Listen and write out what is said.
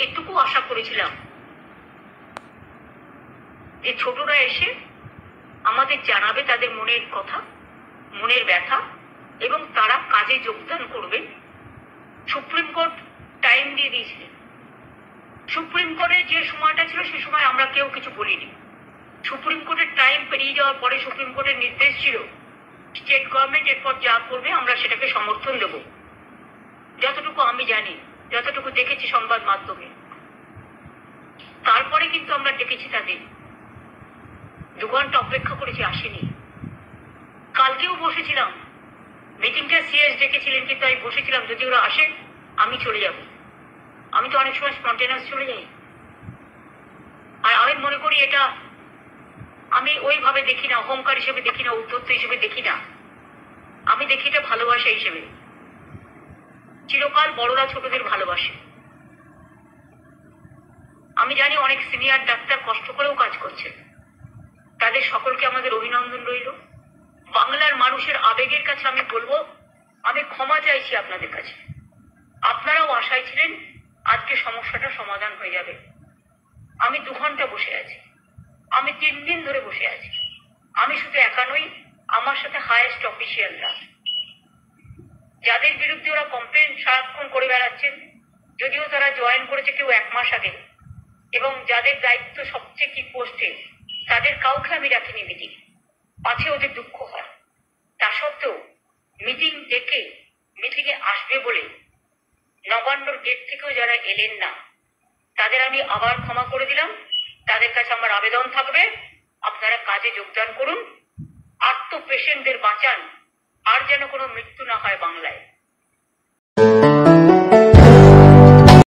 এটুকু আশা করেছিলাম যে ছোটরা এসে আমাদের জানাবে তাদের মনের কথা, মনের ব্যথা, এবং তারা কাজে যোগদান করবেন। সুপ্রিম কোর্ট টাইম দিয়ে দিয়েছিলেন। সুপ্রিম কোর্টের যে সময়টা ছিল সে সময় আমরা কেউ কিছু বলিনি। সুপ্রিম কোর্টের টাইম পেরিয়ে যাওয়ার পরে সুপ্রিম কোর্টের নির্দেশ ছিল স্টেট গভর্নমেন্ট এরপর যা করবে আমরা সেটাকে সমর্থন দেব। যতটুকু আমি জানি, যতটুকু দেখেছি সংবাদ মাধ্যমে, তারপরে কিন্তু আমরা ডেকেছি তাদের, 2 ঘন্টা অপেক্ষা করেছি, আসেনি। কালকেও বসেছিলাম, মিটিংটা সিএস ডেকেছিলেন, কিন্তু আমি বসেছিলাম যদি ওরা আসে আমি চলে যাব। আমি তো অনেক সময় স্পন্টেনাস চলে যাই, আর আমি মনে করি এটা আমি ওইভাবে দেখি না, অহংকার হিসেবে দেখি না, উদ্ধত্ত হিসেবে দেখি না, আমি দেখি এটা ভালোবাসা হিসেবে। চিরকাল বড়রা ছোটদের ভালোবাসে। আমি জানি অনেক সিনিয়র ডাক্তার কষ্ট করেও কাজ করছেন, তাদের সকলকে আমাদের অভিনন্দন রইল। বাংলার মানুষের আবেগের কাছে আমি বলবো, আমি ক্ষমা চাইছি আপনাদের কাছে। আপনারাও আশায় ছিলেন আজকে সমস্যাটা সমাধান হয়ে যাবে। আমি 2 ঘন্টা বসে আছি, আমি 3 দিন ধরে বসে আছি। আমি শুধু একা নই, আমার সাথে হাইয়েস্ট অফিসিয়ালরা, যাদের বিরুদ্ধে ওরা কমপ্লেন সারাক্ষণ করে বেড়াচ্ছেন, যদিও তারা জয়েন করেছে কেউ 1 মাস আগে, এবং যাদের দায়িত্ব সবচেয়ে কি পোস্টে, তাদের কাউকে আমি রাখিনি মিটিং। পাছে ওদের দুঃখ হয়, তা সত্ত্বেও মিটিং ডেকে মিটিংয়ে আসবে বলে নবান্নর গেট থেকেও যারা এলেন না, তাদের আমি আবার ক্ষমা করে দিলাম। তাদের কাছে আমার আবেদন থাকবে, আপনারা কাজে যোগদান করুন, পেশেন্টদের বাঁচান, আর যেন কোনো মৃত্যু না হয় বাংলায়।